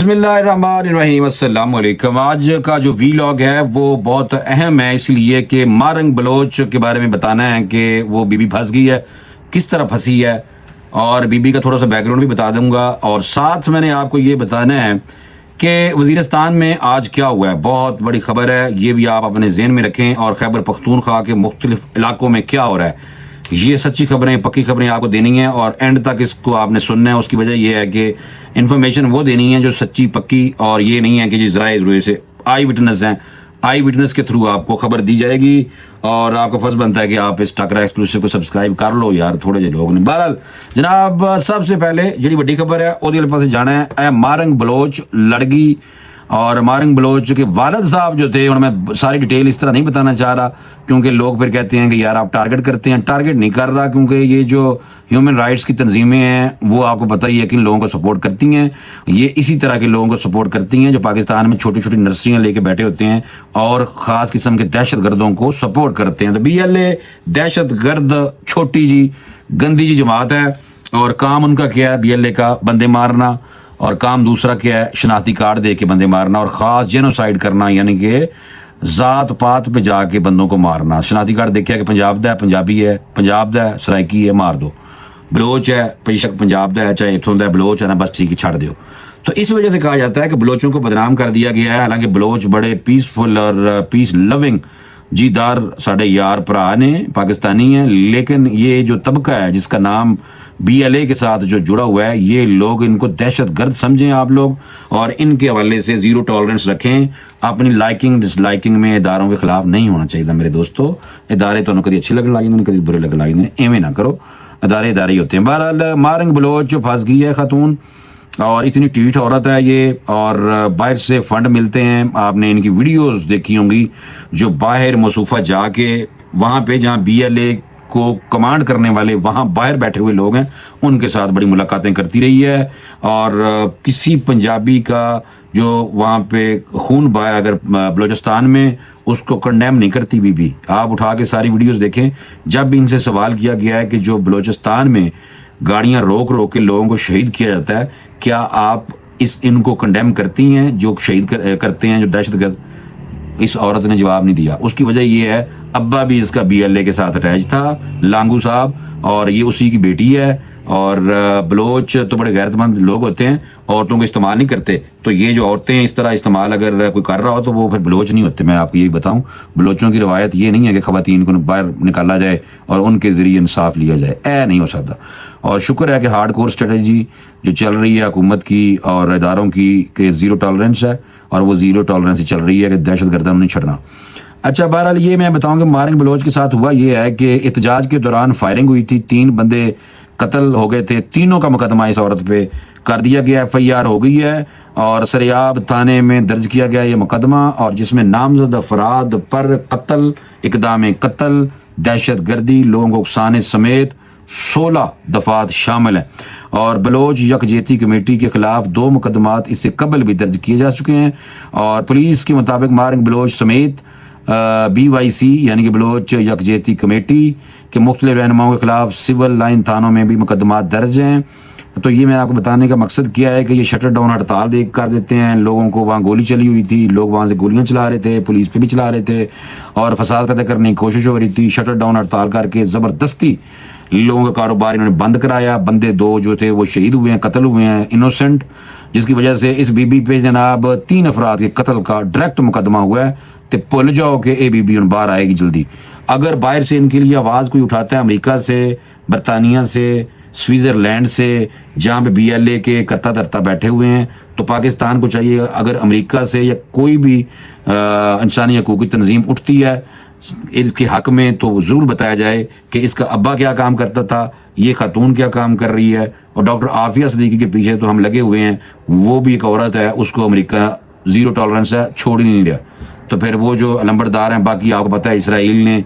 بسم اللہ الرحمن الرحیم، السلام علیکم۔ آج کا جو ویلاگ ہے وہ بہت اہم ہے، اس لیے کہ مارنگ بلوچ کے بارے میں بتانا ہے کہ وہ بی بی پھنس گئی ہے، کس طرح پھنسی ہے، اور بی بی کا تھوڑا سا بیک گراؤنڈ بھی بتا دوں گا، اور ساتھ میں نے آپ کو یہ بتانا ہے کہ وزیرستان میں آج کیا ہوا ہے۔ بہت بڑی خبر ہے، یہ بھی آپ اپنے ذہن میں رکھیں، اور خیبر پختونخوا کے مختلف علاقوں میں کیا ہو رہا ہے۔ یہ سچی خبریں، پکی خبریں آپ کو دینی ہیں، اور اینڈ تک اس کو آپ نے سننا ہے۔ اس کی وجہ یہ ہے کہ انفارمیشن وہ دینی ہے جو سچی پکی، اور یہ نہیں ہے کہ جی ذرائع سے آئی وٹنس ہیں، آئی وٹنس کے تھرو آپ کو خبر دی جائے گی، اور آپ کا فرض بنتا ہے کہ آپ اس ٹاکرا ایکسکلوسیو کو سبسکرائب کر لو یار، تھوڑے جو لوگ نے۔ بہرحال جناب، سب سے پہلے جڑی بڑی خبر ہے وہ پاس جانا ہے، اے مارنگ بلوچ لڑکی، اور مارنگ بلوچ کے والد صاحب جو تھے، انہوں میں ساری ڈیٹیل اس طرح نہیں بتانا چاہ رہا، کیونکہ لوگ پھر کہتے ہیں کہ یار آپ ٹارگٹ کرتے ہیں۔ ٹارگٹ نہیں کر رہا، کیونکہ یہ جو ہیومن رائٹس کی تنظیمیں ہیں وہ آپ کو پتہ ہی ہے کہ ان لوگوں کو سپورٹ کرتی ہیں، یہ اسی طرح کے لوگوں کو سپورٹ کرتی ہیں جو پاکستان میں چھوٹی چھوٹی نرسریاں لے کے بیٹھے ہوتے ہیں اور خاص قسم کے دہشت گردوں کو سپورٹ کرتے ہیں۔ تو بی ایل اے دہشت گرد چھوٹی جی گندی جی جماعت ہے، اور کام ان کا کیا ہے؟ بی ایل اے کا بندے مارنا، اور کام دوسرا کیا ہے؟ شناختی کارڈ دے کے بندے مارنا، اور خاص جینوسائیڈ کرنا، یعنی کہ ذات پات پہ جا کے بندوں کو مارنا۔ شناختی کارڈ دیکھا کہ پنجاب دا ہے، پنجابی ہے، پنجاب دا ہے، سرائکی ہے، مار دو۔ بلوچ ہے، پیشک پنجاب دا ہے، چاہے اتھوں دا ہے، بلوچ ہے نا، بس ٹھیک ہے، چھڑ دیو۔ تو اس وجہ سے کہا جاتا ہے کہ بلوچوں کو بدنام کر دیا گیا ہے، حالانکہ بلوچ بڑے پیسفل اور پیس لونگ جی دار ساڑھے یار پرا نے، پاکستانی ہیں، لیکن یہ جو طبقہ ہے جس کا نام بی ایل اے کے ساتھ جو جڑا ہوا ہے، یہ لوگ ان کو دہشت گرد سمجھیں آپ لوگ، اور ان کے حوالے سے زیرو ٹالرنس رکھیں۔ اپنی لائکنگ ڈس لائکنگ میں اداروں کے خلاف نہیں ہونا چاہیے میرے دوستو۔ ادارے تو کدی اچھے لگن لگیں، کدی برے لگن لگیں، ایویں نہ کرو، ادارے ادارے ہی ہوتے ہیں۔ بہرحال مارنگ بلوچ جو پھنس گئی ہے خاتون، اور اتنی ٹیٹ عورت ہے یہ، اور باہر سے فنڈ ملتے ہیں۔ آپ نے ان کی ویڈیوز دیکھی ہوں گی جو باہر مصوفہ جا کے وہاں پہ جہاں بی ایل اے کو کمانڈ کرنے والے وہاں باہر بیٹھے ہوئے لوگ ہیں، ان کے ساتھ بڑی ملاقاتیں کرتی رہی ہے، اور کسی پنجابی کا جو وہاں پہ خون بہا اگر بلوچستان میں، اس کو کنڈیم نہیں کرتی بی بی۔ آپ اٹھا کے ساری ویڈیوز دیکھیں، جب بھی ان سے سوال کیا گیا ہے کہ جو بلوچستان میں گاڑیاں روک روک کے لوگوں کو شہید کیا جاتا ہے، کیا آپ ان کو کنڈیم کرتی ہیں جو شہید کرتے ہیں جو دہشت گرد؟ اس عورت نے جواب نہیں دیا۔ اس کی وجہ یہ ہے، ابا بھی اس کا بی ایل اے کے ساتھ اٹیچ تھا، لانگو صاحب، اور یہ اسی کی بیٹی ہے، اور بلوچ تو بڑے غیرت مند لوگ ہوتے ہیں، عورتوں کو استعمال نہیں کرتے۔ تو یہ جو عورتیں اس طرح استعمال اگر کوئی کر رہا ہو تو وہ پھر بلوچ نہیں ہوتے۔ میں آپ کو یہی بتاؤں، بلوچوں کی روایت یہ نہیں ہے کہ خواتین کو باہر نکالا جائے اور ان کے ذریعے انصاف لیا جائے، نہیں ہو سکتا۔ اور شکر ہے کہ ہارڈ کور اسٹریٹجی جو چل رہی ہے حکومت کی اور اداروں کی کہ زیرو ٹالرنس ہے، اور وہ زیرو ٹالرنس ہی چل رہی ہے کہ دہشت گردوں نہیں چھڑنا۔ اچھا، بہرحال یہ میں بتاؤں کہ مارنگ بلوچ کے ساتھ ہوا یہ ہے کہ احتجاج کے دوران فائرنگ ہوئی تھی، 3 بندے قتل ہو گئے تھے، تینوں کا مقدمہ اس عورت پہ کر دیا گیا، ایف آئی آر ہو گئی ہے، اور سریاب تھانے میں درج کیا گیا یہ مقدمہ، اور جس میں نامزد افراد پر قتل، اقدام قتل، دہشت گردی، لوگوں کو اکسانے سمیت 16 دفعات شامل ہیں۔ اور بلوچ یکجہتی کمیٹی کے خلاف 2 مقدمات اس سے قبل بھی درج کیے جا چکے ہیں، اور پولیس کے مطابق مارنگ بلوچ سمیت بی وائی سی یعنی کہ بلوچ یکجہتی کمیٹی کے مختلف رہنماؤں کے خلاف سول لائن تھانوں میں بھی مقدمات درج ہیں۔ تو یہ میں آپ کو بتانے کا مقصد کیا ہے کہ یہ شٹر ڈاؤن ہڑتال کر دیتے ہیں لوگوں کو۔ وہاں گولی چلی ہوئی تھی، لوگ وہاں سے گولیاں چلا رہے تھے، پولیس پہ بھی چلا رہے تھے، اور فساد پیدا کرنے کی کوشش ہو رہی تھی۔ شٹر ڈاؤن ہڑتال کر کے زبردستی لوگوں کا کاروبار انہوں نے بند کرایا۔ بندے 2 جو تھے وہ شہید ہوئے ہیں، قتل ہوئے ہیں، انوسنٹ، جس کی وجہ سے اس بی بی پہ جناب 3 افراد کے قتل کا ڈائریکٹ مقدمہ ہوا ہے۔ تو بھول جاؤ کہ اے بی بی باہر آئے گی جلدی۔ اگر باہر سے ان کے لیے آواز کوئی اٹھاتا ہے، امریکہ سے، برطانیہ سے، سوئٹزرلینڈ سے، جہاں پہ بی ایل اے کے کرتا دھرتا بیٹھے ہوئے ہیں، تو پاکستان کو چاہیے اگر امریکہ سے یا کوئی بھی انسانی حقوق کی تنظیم اٹھتی ہے اس کے حق میں، تو ضرور بتایا جائے کہ اس کا ابا کیا کام کرتا تھا، یہ خاتون کیا کام کر رہی ہے۔ اور ڈاکٹر عافیہ صدیقی کے پیچھے تو ہم لگے ہوئے ہیں، وہ بھی ایک عورت ہے، اس کو امریکہ زیرو ٹالرنس ہے، چھوڑ ہی نہیں رہا۔ تو پھر وہ جو علمبردار ہیں، باقی آپ کو پتہ ہے اسرائیل نے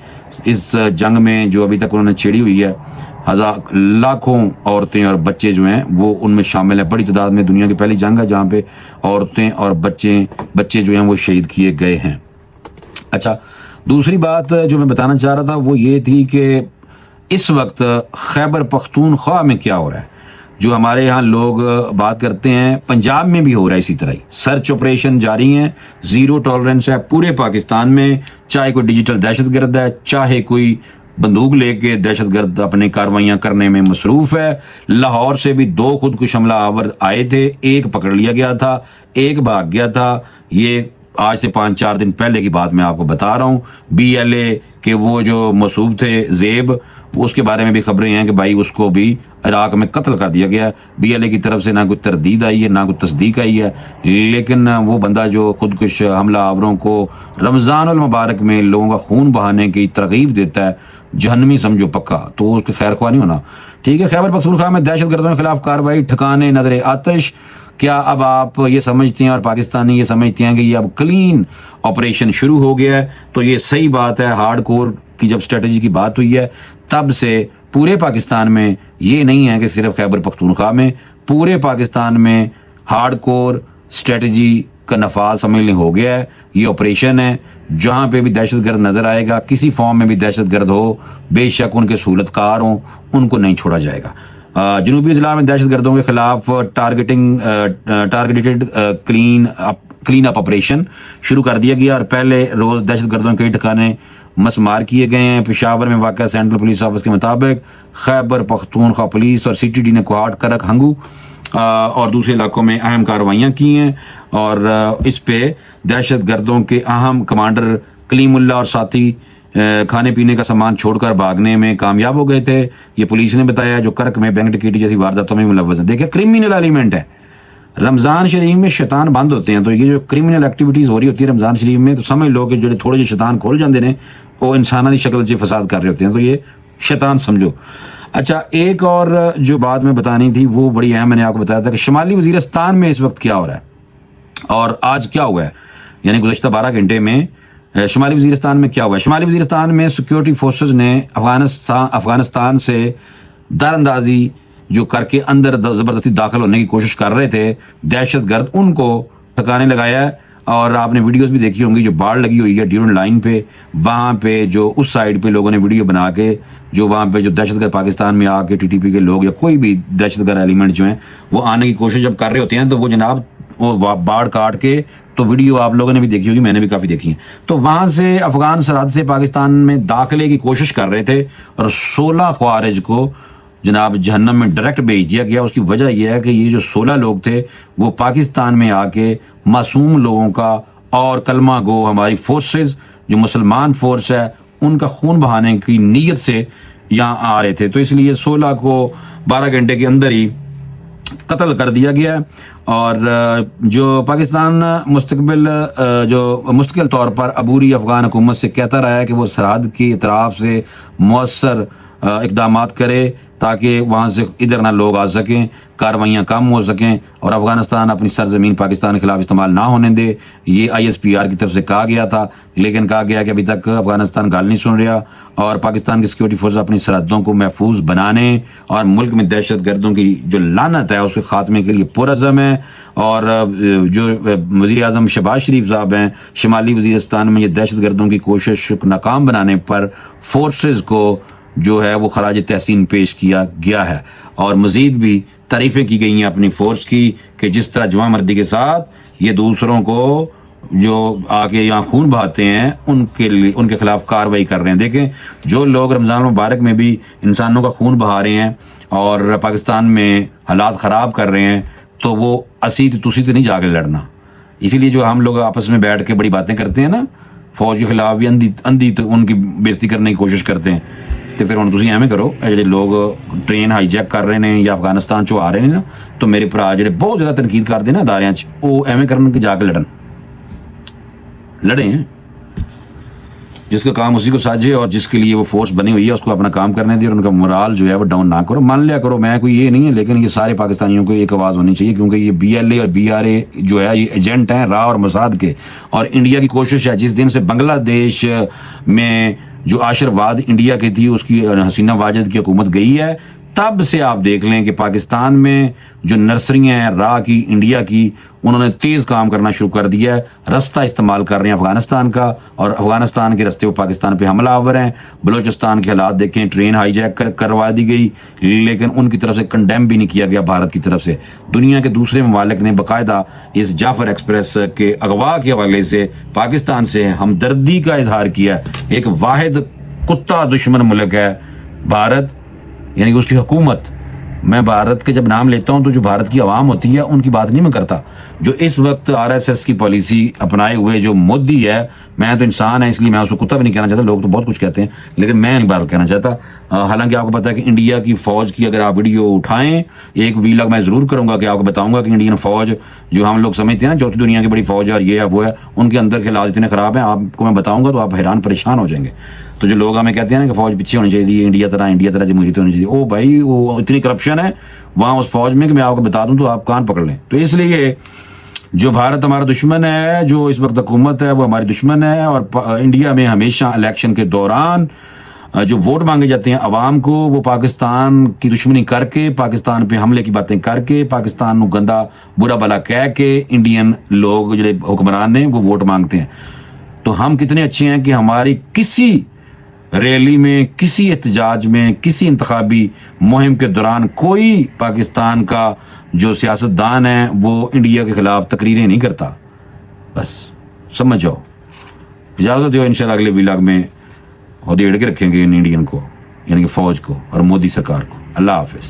اس جنگ میں جو ابھی تک انہوں نے چھیڑی ہوئی ہے، لاکھوں عورتیں اور بچے جو ہیں وہ ان میں شامل ہیں۔ بڑی تعداد میں، دنیا کی پہلی جنگ ہے جہاں پہ عورتیں اور بچے جو ہیں وہ شہید کیے گئے ہیں۔ اچھا، دوسری بات جو میں بتانا چاہ رہا تھا وہ یہ تھی کہ اس وقت خیبر پختونخوا میں کیا ہو رہا ہے۔ جو ہمارے ہاں لوگ بات کرتے ہیں، پنجاب میں بھی ہو رہا ہے اسی طرح ہی، سرچ آپریشن جاری ہیں، زیرو ٹالرنس ہے پورے پاکستان میں، چاہے کوئی ڈیجیٹل دہشت گرد ہے، چاہے کوئی بندوق لے کے دہشت گرد اپنے کاروائیاں کرنے میں مصروف ہے۔ لاہور سے بھی 2 خودکش حملہ آور آئے تھے، ایک پکڑ لیا گیا تھا، ایک بھاگ گیا تھا۔ یہ آج سے 5-4 دن پہلے کی بات میں آپ کو بتا رہا ہوں۔ بی ایل اے کے وہ جو مصوب تھے زیب، اس کے بارے میں بھی خبریں ہیں کہ بھائی اس کو بھی عراق میں قتل کر دیا گیا۔ بی ایل اے کی طرف سے نہ کوئی تردید آئی ہے، نہ کوئی تصدیق آئی ہے، لیکن وہ بندہ جو خودکش حملہ آوروں کو رمضان المبارک میں لوگوں کا خون بہانے کی ترغیب دیتا ہے، جہنمی سمجھو پکا، تو اس کے خیر خواہ نہیں ہونا۔ ٹھیک ہے، خیبر پختونخوا میں دہشت گردوں کے خلاف کارروائی، ٹھکانے نظر آتش۔ کیا اب آپ یہ سمجھتے ہیں اور پاکستانی یہ سمجھتے ہیں کہ یہ اب کلین آپریشن شروع ہو گیا ہے؟ تو یہ صحیح بات ہے۔ ہارڈ کور کی جب اسٹریٹجی کی بات ہوئی ہے تب سے پورے پاکستان میں، یہ نہیں ہے کہ صرف خیبر پختونخوا میں، پورے پاکستان میں ہارڈ کور اسٹریٹجی کا نفاذ سمجھ لیں ہو گیا ہے۔ یہ آپریشن ہے، جہاں پہ بھی دہشت گرد نظر آئے گا، کسی فارم میں بھی دہشت گرد ہو، بے شک ان کے سہولت کار ہوں، ان کو نہیں چھوڑا جائے گا۔ جنوبی اضلاع میں دہشت گردوں کے خلاف ٹارگیٹڈ کلین اپ آپریشن شروع کر دیا گیا، اور پہلے روز دہشت گردوں کے ٹھکانے مسمار کیے گئے ہیں۔ پشاور میں واقع سینٹرل پولیس آفس کے مطابق خیبر پختونخوا پولیس اور سی ٹی ڈی نے کوہاٹ، کرک، ہنگو اور دوسرے علاقوں میں اہم کارروائیاں کی ہیں، اور اس پہ دہشت گردوں کے اہم کمانڈر کلیم اللہ اور ساتھی کھانے پینے کا سامان چھوڑ کر بھاگنے میں کامیاب ہو گئے تھے، یہ پولیس نے بتایا، جو کرک میں بینک ڈکیٹی جیسی وارداتوں میں ملوث ہیں۔ دیکھیں کرمینل ایلیمنٹ ہے، رمضان شریف میں شیطان بند ہوتے ہیں، تو یہ جو کرمینل ایکٹیویٹیز ہو رہی ہوتی ہے رمضان شریف میں، تو سمجھ لو کہ جو تھوڑے جو شیطان کھول جاندے ہیں وہ انسانوں کی شکل سے فساد کر رہے ہوتے ہیں، تو یہ شیطان سمجھو۔ اچھا، ایک اور جو بات میں بتانی تھی وہ بڑی اہم، میں نے آپ کو بتایا تھا کہ شمالی وزیرستان میں اس وقت کیا ہو رہا ہے، اور آج کیا ہوا ہے، یعنی گزشتہ 12 گھنٹے میں شمالی وزیرستان میں کیا ہوا ہے۔ شمالی وزیرستان میں سیکیورٹی فورسز نے افغانستان سے دار اندازی جو کر کے اندر زبردستی داخل ہونے کی کوشش کر رہے تھے دہشت گرد، ان کو ٹھکانے لگایا ہے، اور آپ نے ویڈیوز بھی دیکھی ہوں گی، جو باڑ لگی ہوئی ہے ڈیورنٹ لائن پہ، وہاں پہ جو اس سائڈ پہ لوگوں نے ویڈیو بنا کے، جو وہاں پہ جو دہشت گرد پاکستان میں آ کے ٹی ٹی پی کے لوگ یا کوئی بھی دہشت گرد ایلیمنٹ جو ہیں وہ آنے کی کوشش جب کر رہے ہوتے ہیں، تو وہ جناب وہ باڑ کاٹ کے، تو ویڈیو آپ لوگوں نے بھی دیکھی ہوگی، میں نے بھی کافی دیکھی ہیں، تو وہاں سے افغان سرحد سے پاکستان میں داخلے کی کوشش کر رہے تھے، اور 16 خوارج کو جناب جہنم میں ڈائریکٹ بھیج دیا گیا۔ اس کی وجہ یہ ہے کہ یہ جو 16 لوگ تھے وہ پاکستان میں آ کے معصوم لوگوں کا اور کلمہ گو ہماری فورسز جو مسلمان فورس ہے ان کا خون بہانے کی نیت سے یہاں آ رہے تھے، تو اس لیے 16 کو 12 گھنٹے کے اندر ہی قتل کر دیا گیا۔ اور جو پاکستان مستقل طور پر عبوری افغان حکومت سے کہتا رہا ہے کہ وہ سرحد کی اطراف سے مؤثر اقدامات کرے تاکہ وہاں سے ادھر نہ لوگ آ سکیں، کاروائیاں کم ہو سکیں، اور افغانستان اپنی سرزمین پاکستان کے خلاف استعمال نہ ہونے دے، یہ آئی ایس پی آر کی طرف سے کہا گیا تھا، لیکن کہا گیا کہ ابھی تک افغانستان گال نہیں سن رہا، اور پاکستان کی سیکیورٹی فورس اپنی سرحدوں کو محفوظ بنانے اور ملک میں دہشت گردوں کی جو لعنت ہے اس کے خاتمے کے لیے پرعزم ہے۔ اور جو وزیر اعظم شہباز شریف صاحب ہیں، شمالی وزیرستان میں یہ دہشت گردوں کی کوشش ناکام بنانے پر فورسز کو جو ہے وہ خراج تحسین پیش کیا گیا ہے، اور مزید بھی تعریفیں کی گئی ہیں اپنی فورس کی کہ جس طرح جواں مردی کے ساتھ یہ دوسروں کو جو آ کے یہاں خون بہاتے ہیں ان کے خلاف کارروائی کر رہے ہیں۔ دیکھیں، جو لوگ رمضان المبارک میں بھی انسانوں کا خون بہا رہے ہیں اور پاکستان میں حالات خراب کر رہے ہیں، تو وہ تسی تو نہیں جا کے لڑنا۔ اسی لیے جو ہم لوگ آپس میں بیٹھ کے بڑی باتیں کرتے ہیں نا، فوج کے خلاف بھی اندھی ان کی بےزتی کرنے کی کوشش کرتے ہیں، تو پھر ہوں تسی ایویں کرو، جڑے لوگ ٹرین ہائی جیک کر رہے ہیں یا افغانستان چوں آ رہے ہیں نا، تو میرے بھرا جڑے بہت زیادہ تنقید کرتے ہیں نا اداریاں چ، وہ ایویں کرن کہ جا کے لڑیں، جس کا کام اسی کو ساجے اور جس کے لیے وہ فورس بنی ہوئی ہے اس کو اپنا کام کرنے دے، اور ان کا مورال جو ہے وہ ڈاؤن نہ کرو۔ مان لیا کرو، میں کوئی یہ نہیں ہے، لیکن یہ سارے پاکستانیوں کو ایک آواز ہونی چاہیے، کیونکہ یہ بی ایل اے اور بی آر اے جو ہے یہ ایجنٹ ہیں راہ اور موساد کے، اور انڈیا کی کوشش ہے جس دن سے بنگلہ دیش میں جو آشرواد انڈیا کی تھی اس کی حسینہ واجد کی حکومت گئی ہے، تب سے آپ دیکھ لیں کہ پاکستان میں جو نرسریاں ہیں راہ کی انڈیا کی، انہوں نے تیز کام کرنا شروع کر دیا ہے، رستہ استعمال کر رہے ہیں افغانستان کا، اور افغانستان کے رستے وہ پاکستان پہ حملہ آور ہیں۔ بلوچستان کے حالات دیکھیں، ٹرین ہائی جیک کروا دی گئی، لیکن ان کی طرف سے کنڈیم بھی نہیں کیا گیا بھارت کی طرف سے۔ دنیا کے دوسرے ممالک نے باقاعدہ اس جعفر ایکسپریس کے اغوا کے حوالے سے پاکستان سے ہمدردی کا اظہار کیا۔ ایک واحد کتا دشمن ملک ہے بھارت، یعنی کہ اس کی حکومت۔ میں بھارت کے جب نام لیتا ہوں تو جو بھارت کی عوام ہوتی ہے ان کی بات نہیں میں کرتا۔ جو اس وقت RSS کی پالیسی اپنائے ہوئے جو مودی ہے، میں تو انسان ہے اس لیے میں اس کو کتا بھی نہیں کہنا چاہتا، لوگ تو بہت کچھ کہتے ہیں لیکن میں نہیں بات کہنا چاہتا۔ حالانکہ آپ کو پتا ہے کہ انڈیا کی فوج کی اگر آپ ویڈیو اٹھائیں، ایک ویلاگ میں ضرور کروں گا کہ آپ کو بتاؤں گا کہ انڈین فوج جو ہم لوگ سمجھتے ہیں نا چوتھی دنیا کی بڑی فوج ہے اور یہ ہے وہ ہے، ان کے اندر کے حالات اتنے خراب ہیں، آپ کو میں بتاؤں گا تو آپ حیران پریشان ہو جائیں گے۔ تو جو لوگ ہمیں کہتے ہیں نا کہ فوج پیچھے ہونی چاہیے، انڈیا طرح جمہوریت ہونی چاہیے، او بھائی وہ اتنی کرپشن ہے وہاں اس فوج میں کہ میں آپ کو بتا دوں تو آپ کان پکڑ لیں۔ تو اس لیے جو بھارت ہمارا دشمن ہے، جو اس وقت حکومت ہے وہ ہماری دشمن ہے، اور انڈیا میں ہمیشہ الیکشن کے دوران جو ووٹ مانگے جاتے ہیں عوام کو، وہ پاکستان کی دشمنی کر کے، پاکستان پہ حملے کی باتیں کر کے، پاکستان کو گندا برا بلا کہہ کے انڈین لوگ جو حکمران ہیں وہ ووٹ مانگتے ہیں۔ تو ہم کتنے اچھے ہیں کہ ہماری کسی ریلی میں، کسی احتجاج میں، کسی انتخابی مہم کے دوران کوئی پاکستان کا جو سیاستدان ہے وہ انڈیا کے خلاف تقریریں نہیں کرتا۔ بس سمجھ جاؤ۔ اجازت دیو، انشاءاللہ اگلے ویلاگ میں ادھیڑ کے رکھیں گے ان انڈین کو، یعنی کہ فوج کو اور مودی سرکار کو۔ اللہ حافظ۔